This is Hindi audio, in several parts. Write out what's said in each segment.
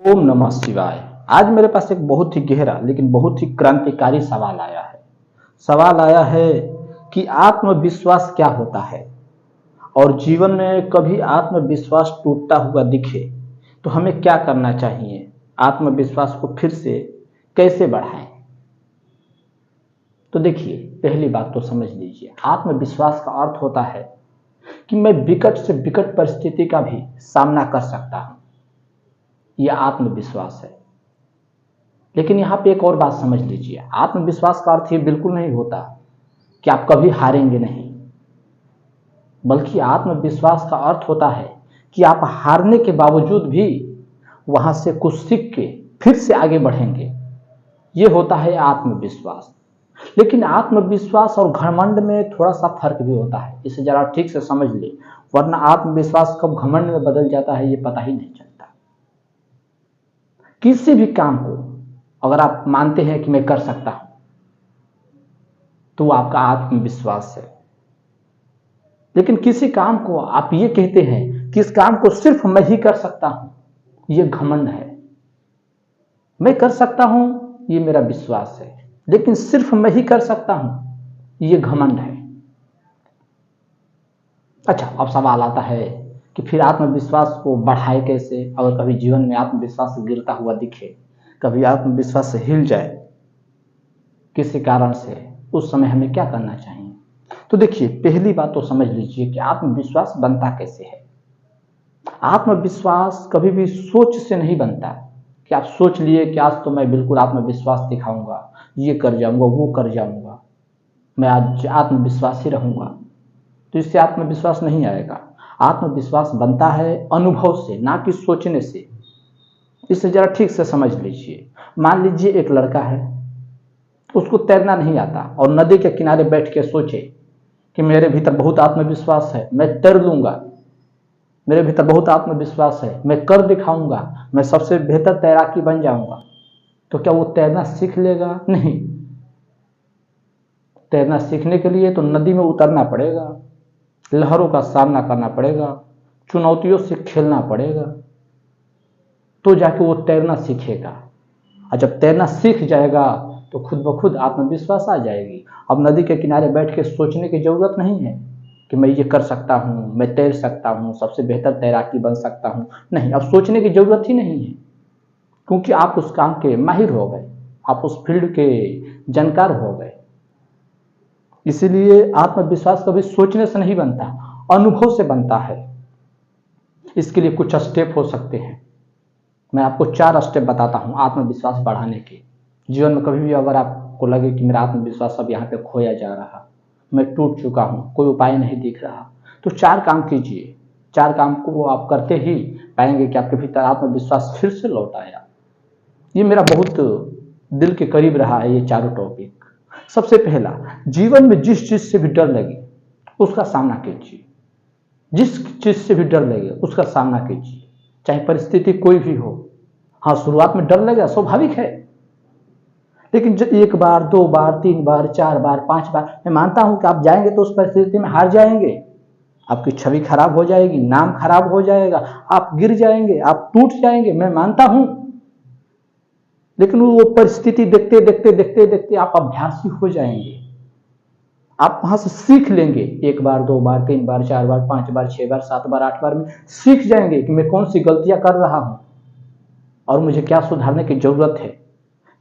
ओम नमः शिवाय। आज मेरे पास एक बहुत ही गहरा लेकिन बहुत ही क्रांतिकारी सवाल आया है। सवाल आया है कि आत्मविश्वास क्या होता है और जीवन में कभी आत्मविश्वास टूटता हुआ दिखे तो हमें क्या करना चाहिए, आत्मविश्वास को फिर से कैसे बढ़ाएं। तो देखिए, पहली बात तो समझ लीजिए, आत्मविश्वास का अर्थ होता है कि मैं विकट से विकट परिस्थिति का भी सामना कर सकता हूं। यह आत्मविश्वास है। लेकिन यहां पे एक और बात समझ लीजिए, आत्मविश्वास का अर्थ ये बिल्कुल नहीं होता कि आप कभी हारेंगे नहीं, बल्कि आत्मविश्वास का अर्थ होता है कि आप हारने के बावजूद भी वहां से कुछ सीख के फिर से आगे बढ़ेंगे। ये होता है आत्मविश्वास। लेकिन आत्मविश्वास और घमंड में थोड़ा सा फर्क भी होता है, इसे जरा ठीक से समझ ले, वरना आत्मविश्वास कब घमंड में बदल जाता है ये पता ही नहीं चलता। किसी भी काम को अगर आप मानते हैं कि मैं कर सकता हूं तो वो आपका आत्मविश्वास है। लेकिन किसी काम को आप ये कहते हैं कि इस काम को सिर्फ मैं ही कर सकता हूं, ये घमंड है। मैं कर सकता हूं, ये मेरा विश्वास है, लेकिन सिर्फ मैं ही कर सकता हूं, ये घमंड है। अच्छा, अब सवाल आता है कि फिर आत्मविश्वास को बढ़ाए कैसे। अगर कभी जीवन में आत्मविश्वास गिरता हुआ दिखे, कभी आत्मविश्वास हिल जाए किसी कारण से, उस समय हमें क्या करना चाहिए। तो देखिए, पहली बात तो समझ लीजिए कि आत्मविश्वास बनता कैसे है। आत्मविश्वास कभी भी सोच से नहीं बनता कि आप सोच लिए कि आज तो मैं बिल्कुल आत्मविश्वास दिखाऊंगा, ये कर जाऊंगा, वो कर जाऊंगा, मैं आज आत्मविश्वासी रहूंगा, तो इससे आत्मविश्वास नहीं आएगा। आत्मविश्वास बनता है अनुभव से, ना कि सोचने से। इसे जरा ठीक से समझ लीजिए। मान लीजिए एक लड़का है, उसको तैरना नहीं आता और नदी के किनारे बैठ के सोचे कि मेरे भीतर बहुत आत्मविश्वास है, मैं तैर लूंगा, मेरे भीतर बहुत आत्मविश्वास है, मैं कर दिखाऊंगा, मैं सबसे बेहतर तैराकी बन जाऊंगा। तो क्या वो तैरना सीख लेगा? नहीं। तैरना सीखने के लिए तो नदी में उतरना पड़ेगा, लहरों का सामना करना पड़ेगा, चुनौतियों से खेलना पड़ेगा, तो जाके वो तैरना सीखेगा। और जब तैरना सीख जाएगा तो खुद ब खुद आत्मविश्वास आ जाएगी। अब नदी के किनारे बैठ के सोचने की जरूरत नहीं है कि मैं ये कर सकता हूँ, मैं तैर सकता हूँ, सबसे बेहतर तैराकी बन सकता हूँ। नहीं, अब सोचने की जरूरत ही नहीं है, क्योंकि आप उस काम के माहिर हो गए, आप उस फील्ड के जानकार हो गए। इसीलिए आत्मविश्वास कभी सोचने से नहीं बनता, अनुभव से बनता है। इसके लिए कुछ स्टेप हो सकते हैं। मैं आपको 4 स्टेप बताता हूं आत्मविश्वास बढ़ाने के। जीवन में कभी भी अगर आपको लगे कि मेरा आत्मविश्वास अब यहाँ पे खोया जा रहा, मैं टूट चुका हूं, कोई उपाय नहीं दिख रहा, तो 4 काम कीजिए। 4 काम को आप करते ही पाएंगे कि आपके भीतर आत्मविश्वास फिर से लौट आया। ये मेरा बहुत दिल के करीब रहा है ये चारों टॉपिक। सबसे पहला, जीवन में जिस चीज से भी डर लगे उसका सामना कीजिए। जिस चीज से भी डर लगे उसका सामना कीजिए, चाहे परिस्थिति कोई भी हो। हाँ, शुरुआत में डर लगेगा, स्वाभाविक है, लेकिन जब 1 बार, 2 बार, 3 बार, 4 बार, 5 बार, मैं मानता हूं कि आप जाएंगे तो उस परिस्थिति में हार जाएंगे, आपकी छवि खराब हो जाएगी, नाम खराब हो जाएगा, आप गिर जाएंगे, आप टूट जाएंगे, मैं मानता हूं। लेकिन वो परिस्थिति देखते देखते देखते देखते आप अभ्यासी हो जाएंगे। आप वहां से सीख लेंगे। 1 बार, 2 बार, 3 बार, 4 बार, 5 बार, 6 बार, 7 बार, 8 बार में सीख जाएंगे कि मैं कौन सी गलतियां कर रहा हूं और मुझे क्या सुधारने की जरूरत है।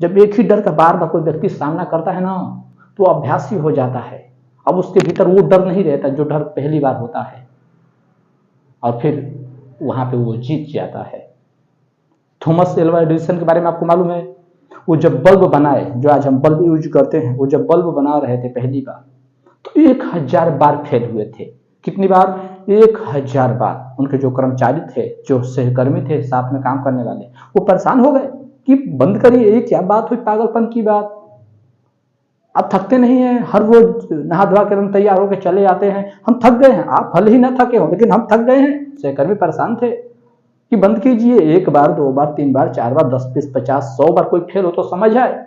जब एक ही डर का बार बार कोई व्यक्ति सामना करता है ना, तो अभ्यासी हो जाता है। अब उसके भीतर वो डर नहीं रहता जो डर पहली बार होता है, और फिर वहां पे वो जीत जाता है। थॉमस एल्वा एडिसन के बारे में आपको मालूम है? वो जब बल्ब बनाए, जो आज हम बल्ब यूज करते हैं, वो जब बल्ब बना रहे थे पहली बार, तो 1000 बार फेल हुए थे। कितनी बार? 1000 बार। उनके जो कर्मचारी थे, जो सहकर्मी थे, साथ में काम करने वाले, वो परेशान हो गए कि बंद करिए, ये क्या बात हुई, पागलपन की बात। आप थकते नहीं हैं? हर रोज नहा धोआ के एकदम तैयार होकर चले आते हैं, हम थक गए हैं। आप भले ही ना थके हो, लेकिन हम थक गए हैं। सहकर्मी परेशान थे कि बंद कीजिए। 1 बार, 2 बार, 3 बार, 4 बार, 10, 20, 50, 100 बार कोई फेल हो तो समझ आए।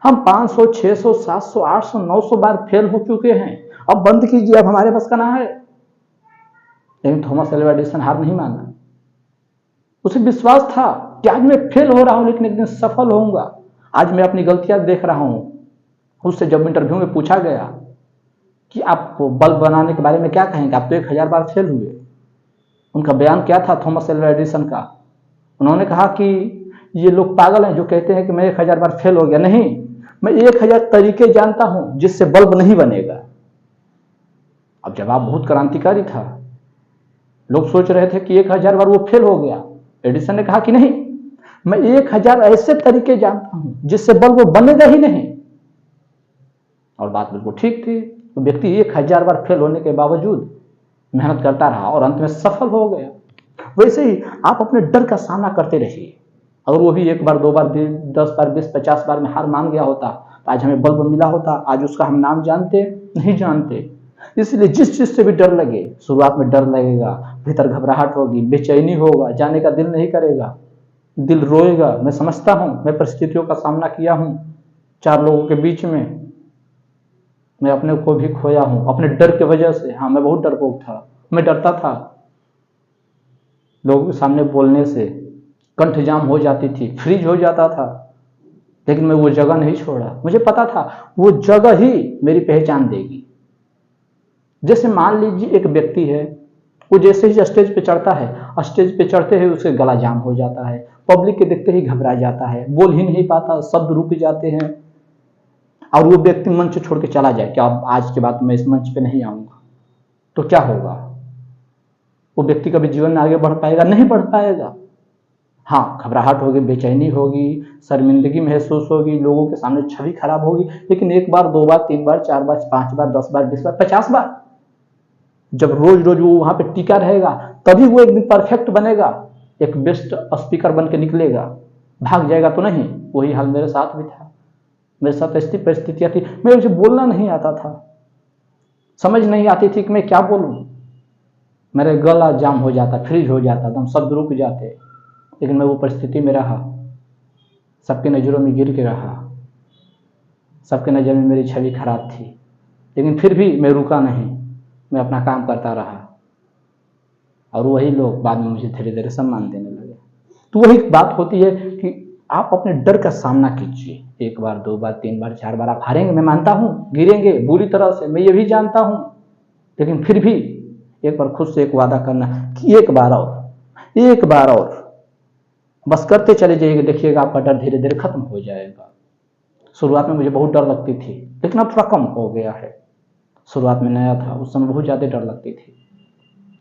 हम 500, 600, 700, 800, 900 बार फेल हो चुके हैं, अब बंद कीजिए, अब हमारे बस का ना है। लेकिन थॉमस एल्वा एडिसन हार नहीं माना। उसे विश्वास था कि आज मैं फेल हो रहा हूं लेकिन एक दिन सफल होऊंगा। आज मैं अपनी गलतियां देख रहा हूं। उससे जब इंटरव्यू में पूछा गया कि आप बल्ब बनाने के बारे में क्या कहेंगे, आप तो 1000 बार फेल हुए। उनका बयान क्या था थॉमस एल्वा एडिसन का? उन्होंने कहा कि ये लोग पागल हैं जो कहते हैं कि मैं 1000 बार फेल हो गया। नहीं, मैं 1000 तरीके जानता हूं जिससे बल्ब नहीं बनेगा। अब जवाब बहुत क्रांतिकारी था। लोग सोच रहे थे कि 1000 बार वो फेल हो गया। एडिसन ने कहा कि नहीं, मैं 1000 ऐसे तरीके जानता हूं जिससे बल्ब बनेगा ही नहीं। और बात बिल्कुल ठीक थी। तो व्यक्ति 1000 बार फेल होने के बावजूद मेहनत करता रहा और अंत में सफल हो गया। वैसे ही आप अपने डर का सामना करते रहिए। अगर वो भी 1 बार 2 बार 10 बार 20 50 बार में हार मान गया होता तो आज हमें बल्ब मिला होता। आज उसका हम नाम जानते नहीं जानते। इसलिए जिस चीज से भी डर लगे, शुरुआत में डर लगेगा, भीतर घबराहट होगी, बेचैनी होगा, जाने का दिल नहीं करेगा, दिल रोएगा। मैं समझता हूं, मैं परिस्थितियों का सामना किया हूं 4 लोगों के बीच में। मैं अपने को भी खोया हूं अपने डर की वजह से। हाँ, मैं बहुत डरपोक था। मैं डरता था लोगों के सामने बोलने से, कंठ जाम हो जाती थी, फ्रीज हो जाता था। लेकिन मैं वो जगह नहीं छोड़ा। मुझे पता था वो जगह ही मेरी पहचान देगी। जैसे मान लीजिए एक व्यक्ति है, वो जैसे ही स्टेज पे चढ़ता है, स्टेज पे चढ़ते ही उसके गला जाम हो जाता है, पब्लिक के देखते ही घबरा जाता है, बोल ही नहीं पाता, शब्द रुक जाते हैं। और वो व्यक्ति मंच छोड़ के चला जाए कि अब आज के बाद मैं इस मंच पे नहीं आऊंगा, तो क्या होगा? वो व्यक्ति कभी जीवन में आगे बढ़ पाएगा? नहीं बढ़ पाएगा। हाँ, घबराहट होगी, बेचैनी होगी, शर्मिंदगी महसूस होगी, लोगों के सामने छवि खराब होगी। लेकिन 1 बार 2 बार 3 बार 4 बार 5 बार 10 बार 20 बार 50 बार जब रोज रोज वो वहां पे टिका रहेगा, तभी वो एक दिन परफेक्ट बनेगा, एक बेस्ट स्पीकर बन के निकलेगा। भाग जाएगा तो नहीं। वही हाल मेरे साथ भी था। मेरे साथ ऐसी परिस्थितियां थी, मुझे बोलना नहीं आता था, समझ नहीं आती थी कि मैं क्या बोलूं। मेरा गला जाम हो जाता, फ्रीज हो जाता, एकदम शब्द रुक जाते। लेकिन मैं वो परिस्थिति में रहा, सबके नज़रों में गिर के रहा, सबके नज़र में मेरी छवि खराब थी, लेकिन फिर भी मैं रुका नहीं, मैं अपना काम करता रहा। और वही लोग बाद में मुझे धीरे धीरे सम्मान देने लगे। तो वही बात होती है कि आप अपने डर का सामना कीजिए। 1 बार 2 बार 3 बार 4 बार आप हारेंगे, मैं मानता हूं, गिरेंगे बुरी तरह से, मैं ये भी जानता हूं। लेकिन फिर भी एक बार खुद से एक वादा करना कि 1 बार और, 1 बार और, बस करते चले जाइएगा। देखिएगा आपका डर धीरे धीरे खत्म हो जाएगा। शुरुआत में मुझे बहुत डर लगती थी, लेकिन अब थोड़ा कम हो गया है। शुरुआत में नया था, उस समय बहुत ज़्यादा डर लगती थी,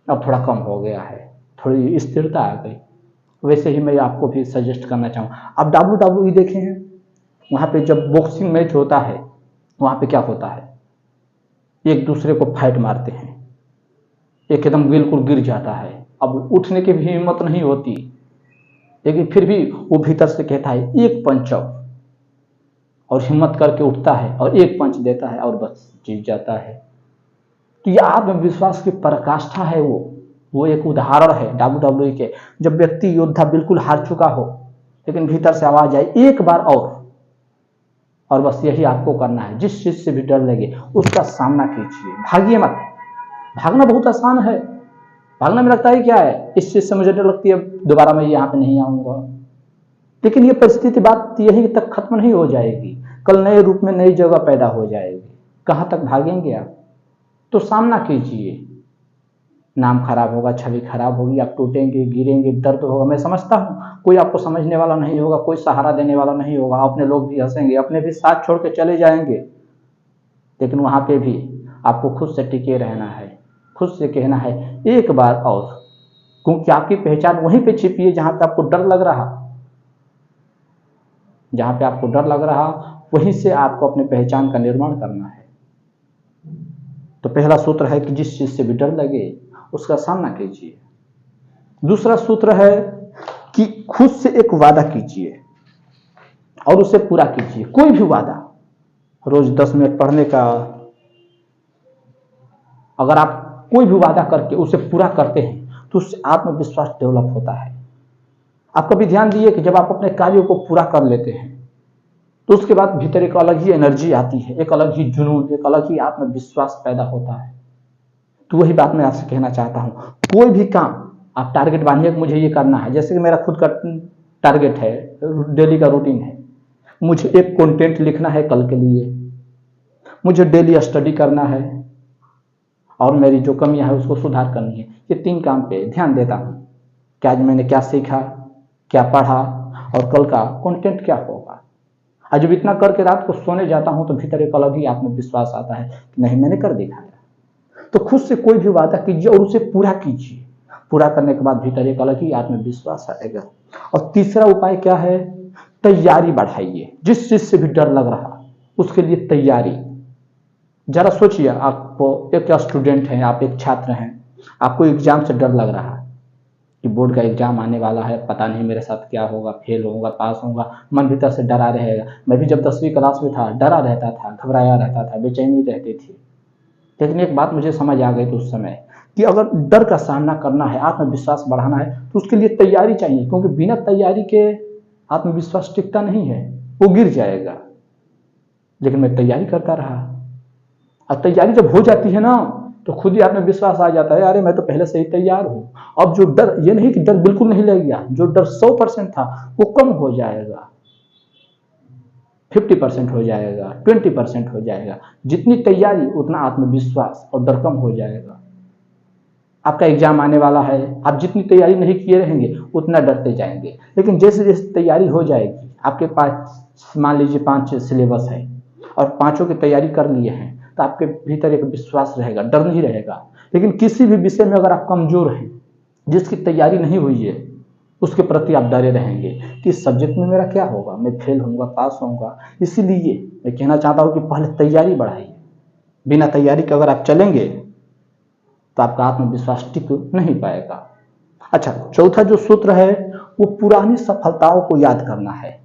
अब थोड़ा कम हो गया है, थोड़ी स्थिरता आ गई। वैसे ही मैं आपको भी सजेस्ट करना चाहूँ, आप WWE देखे हैं? वहाँ पे जब बॉक्सिंग मैच होता है, वहाँ पे क्या होता है, एक दूसरे को फाइट मारते हैं, एक एकदम बिल्कुल गिर जाता है, अब उठने की भी हिम्मत नहीं होती, लेकिन फिर भी वो भीतर से कहता है 1 पंच अप, और हिम्मत करके उठता है और 1 पंच देता है और बस जीत जाता है। तो ये आत्मविश्वास की पराकाष्ठा है। वो एक उदाहरण है WWE के। जब व्यक्ति योद्धा बिल्कुल हार चुका हो, लेकिन भीतर से आवाज आए 1 बार और बस यही आपको करना है। जिस चीज से भी डर लगे उसका सामना कीजिए, भागिए मत। भागना बहुत आसान है, भागना में लगता है क्या है, इस चीज से मुझे डर लगती है, दोबारा मैं यहाँ पे नहीं आऊंगा। लेकिन ये परिस्थिति बात यही तक खत्म नहीं हो जाएगी, कल नए रूप में नई जगह पैदा हो जाएगी। कहाँ तक भागेंगे आप? तो सामना कीजिए। नाम खराब होगा, छवि खराब होगी, आप टूटेंगे, गिरेंगे, दर्द होगा, मैं समझता हूँ। कोई आपको समझने वाला नहीं होगा, कोई सहारा देने वाला नहीं होगा, अपने लोग भी हंसेंगे, अपने भी साथ छोड़ के चले जाएंगे। लेकिन वहां पे भी आपको खुद से टिके रहना है, खुद से कहना है 1 बार और, क्योंकि आपकी पहचान वहीं पे छिपी है जहां पे आपको डर लग रहा। जहां पे आपको डर लग रहा, वहीं से आपको अपने पहचान का निर्माण करना है। तो पहला सूत्र है कि जिस चीज से भी डर लगे उसका सामना कीजिए। दूसरा सूत्र है कि खुद से एक वादा कीजिए और उसे पूरा कीजिए। कोई भी वादा, रोज 10 मिनट पढ़ने का, अगर आप कोई भी वादा करके उसे पूरा करते हैं तो उससे आत्मविश्वास डेवलप होता है। आप कभी ध्यान दिए कि जब आप अपने कार्यों को पूरा कर लेते हैं तो उसके बाद भीतर एक अलग ही एनर्जी आती है, एक अलग ही जुनून, एक अलग ही आत्मविश्वास पैदा होता है। तो वही बात मैं आपसे कहना चाहता हूं, कोई भी काम आप टारगेट बांधिए कि मुझे ये करना है। जैसे कि मेरा खुद का टारगेट है, डेली का रूटीन है, मुझे एक कंटेंट लिखना है कल के लिए, मुझे डेली स्टडी करना है और मेरी जो कमियां है उसको सुधार करनी है। ये 3 काम पे ध्यान देता हूँ कि आज मैंने क्या सीखा, क्या पढ़ा और कल का कंटेंट क्या होगा। आज जब इतना करके रात को सोने जाता हूँ तो भीतर एक अलग ही आत्मविश्वास आता है कि नहीं, मैंने कर दिखाया। तो खुद से कोई भी वादा कीजिए और उसे पूरा कीजिए। पूरा करने के बाद भीतर एक अलग ही आत्मविश्वास आएगा। और तीसरा उपाय क्या है, तैयारी बढ़ाइए। जिस चीज से भी डर लग रहा उसके लिए तैयारी। जरा सोचिए, आप एक स्टूडेंट हैं, आप एक छात्र हैं, आपको एग्जाम से डर लग रहा है कि बोर्ड का एग्जाम आने वाला है, पता नहीं मेरे साथ क्या होगा, फेल होगा, पास होगा, मन भीतर से डरा रहेगा। मैं भी जब 10वीं क्लास में था डरा रहता था, घबराया रहता था, बेचैनी रहती थी। लेकिन एक बात मुझे समझ आ गई थी उस समय कि अगर डर का सामना करना है, आत्मविश्वास बढ़ाना है तो उसके लिए तैयारी चाहिए, क्योंकि बिना तैयारी के आत्मविश्वास टिकता नहीं है, वो गिर जाएगा। लेकिन मैं तैयारी करता रहा और तैयारी जब हो जाती है ना तो खुद ही आत्मविश्वास आ जाता है, अरे मैं तो पहले से ही तैयार हूँ। अब जो डर, ये नहीं कि डर बिल्कुल नहीं लगेगा, जो डर 100% था वो कम हो जाएगा, 50% हो जाएगा, 20% हो जाएगा। जितनी तैयारी उतना आत्मविश्वास और डर कम हो जाएगा। आपका एग्जाम आने वाला है, आप जितनी तैयारी नहीं किए रहेंगे उतना डरते जाएंगे। लेकिन जैसे जैसे तैयारी हो जाएगी, आपके पास मान लीजिए 5 सिलेबस है और 5 की तैयारी कर लिए हैं, तो आपके भीतर एक विश्वास रहेगा, डर नहीं रहेगा। लेकिन किसी भी विषय में अगर आप कमजोर हैं, जिसकी तैयारी नहीं हुई है, उसके प्रति आप डरे रहेंगे कि इस सब्जेक्ट में मेरा क्या होगा, मैं फेल होऊंगा, पास होऊंगा। इसीलिए मैं कहना चाहता हूं कि पहले तैयारी बढ़ाइए। बिना तैयारी के अगर आप चलेंगे तो आपका आत्मविश्वास टिक नहीं पाएगा। अच्छा, चौथा जो सूत्र है वो पुरानी सफलताओं को याद करना है।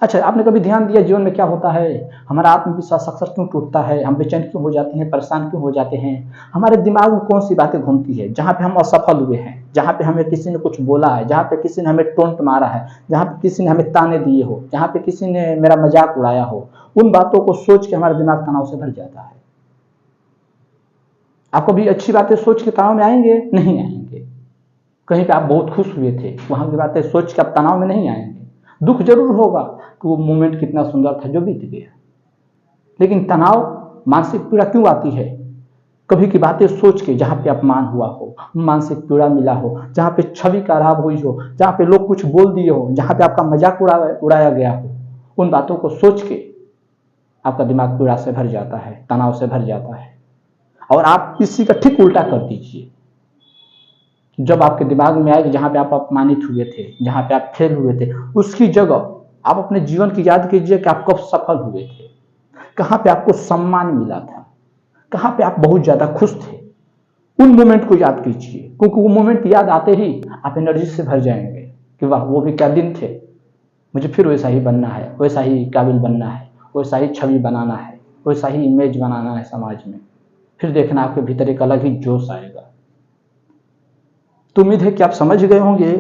अच्छा, आपने कभी ध्यान दिया जीवन में क्या होता है, हमारा आत्मविश्वास अक्सर क्यों टूटता है, हम बेचैन क्यों हो जाते हैं, परेशान क्यों हो जाते हैं। हमारे दिमाग में कौन सी बातें घूमती है, जहां पे हम असफल हुए हैं, जहां पे हमें किसी ने कुछ बोला है, जहां पे किसी ने हमें टोंट मारा है, जहां पे किसी ने हमें ताने दिए हो, जहां पे किसी ने मेरा मजाक उड़ाया हो, उन बातों को सोच के हमारा दिमाग तनाव से भर जाता है। आप कभी अच्छी बातें सोच के तनाव में आएंगे? नहीं आएंगे। कहीं पे आप बहुत खुश हुए थे, वहां की बातें सोच के आप तनाव में नहीं आएंगे। दुख जरूर होगा कि वो मोमेंट कितना सुंदर था जो बीत गया। लेकिन तनाव, मानसिक पीड़ा क्यों आती है? कभी की बातें सोच के, जहां पे अपमान हुआ हो, मानसिक पीड़ा मिला हो, जहां पे छवि खराब हुई हो, जहां पे लोग कुछ बोल दिए हो, जहां पे आपका मजाक उड़ाया गया हो, उन बातों को सोच के आपका दिमाग पीड़ा से भर जाता है, तनाव से भर जाता है। और आप इसी का ठीक उल्टा कर दीजिए। जब आपके दिमाग में आए कि जहां पे आप अपमानित हुए थे, जहां पे आप फेल हुए थे, उसकी जगह आप अपने जीवन की याद कीजिए कि आप कब सफल हुए थे, कहां पे आपको सम्मान मिला था, कहां पे आप बहुत ज्यादा खुश थे। उन मोमेंट को याद कीजिए, क्योंकि वो मोमेंट याद आते ही आप एनर्जी से भर जाएंगे कि वाह, वो भी क्या दिन थे, मुझे फिर वैसा ही बनना है, वैसा ही काबिल बनना है, वैसा ही छवि बनाना है, वैसा ही इमेज बनाना है समाज में। फिर देखना आपके भीतर एक अलग ही जोश आएगा। तो उम्मीद है कि आप समझ गए होंगे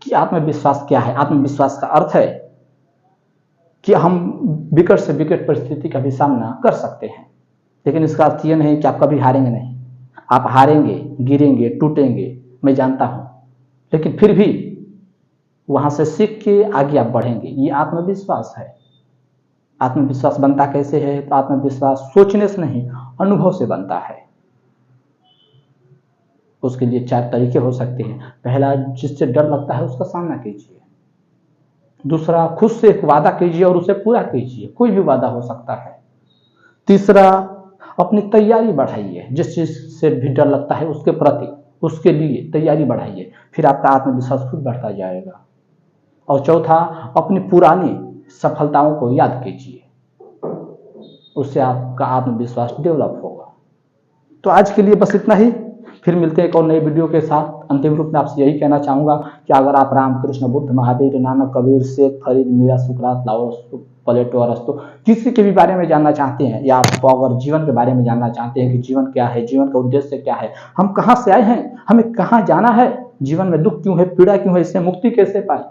कि आत्मविश्वास क्या है। आत्मविश्वास का अर्थ है कि हम विकट से विकट परिस्थिति का भी सामना कर सकते हैं, लेकिन इसका अर्थ यह नहीं कि आप कभी हारेंगे नहीं। आप हारेंगे, गिरेंगे, टूटेंगे, मैं जानता हूं, लेकिन फिर भी वहां से सीख के आगे आप बढ़ेंगे। ये आत्मविश्वास है। आत्मविश्वास बनता कैसे है? तो आत्मविश्वास सोचने से नहीं, अनुभव से बनता है। उसके लिए 4 तरीके हो सकते हैं। पहला, जिससे डर लगता है उसका सामना कीजिए। दूसरा, खुद से एक वादा कीजिए और उसे पूरा कीजिए, कोई भी वादा हो सकता है। तीसरा, अपनी तैयारी बढ़ाइए। जिस चीज से भी डर लगता है उसके प्रति, उसके लिए तैयारी बढ़ाइए, फिर आपका आत्मविश्वास खुद बढ़ता जाएगा। और चौथा, अपनी पुरानी सफलताओं को याद कीजिए, उससे आपका आत्मविश्वास डेवलप होगा। तो आज के लिए बस इतना ही, फिर मिलते हैं एक और नई वीडियो के साथ। अंतिम रूप में आपसे यही कहना चाहूंगा कि अगर आप राम, कृष्ण, बुद्ध, महावीर, नानक, कबीर, शेख, फरीद, मीरा, सुकरात, लाओस, प्लेटो, अरस्तु, किसी के भी बारे में जानना चाहते हैं, या आप अगर जीवन के बारे में जानना चाहते हैं कि जीवन क्या है, जीवन का उद्देश्य क्या है, हम कहाँ से आए हैं, हमें कहाँ जाना है, जीवन में दुख क्यों है, पीड़ा क्यों है, इससे मुक्ति कैसे पाए,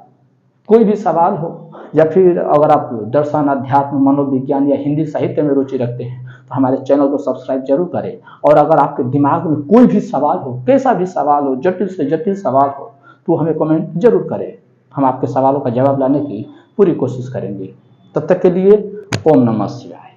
कोई भी सवाल हो, या फिर अगर आप दर्शन, अध्यात्म, मनोविज्ञान या हिंदी साहित्य में रुचि रखते हैं तो हमारे चैनल को सब्सक्राइब जरूर करें। और अगर आपके दिमाग में कोई भी सवाल हो, कैसा भी सवाल हो, जटिल से जटिल सवाल हो, तो हमें कमेंट जरूर करें। हम आपके सवालों का जवाब लाने की पूरी कोशिश करेंगे। तब तक के लिए ओम नमः शिवाय।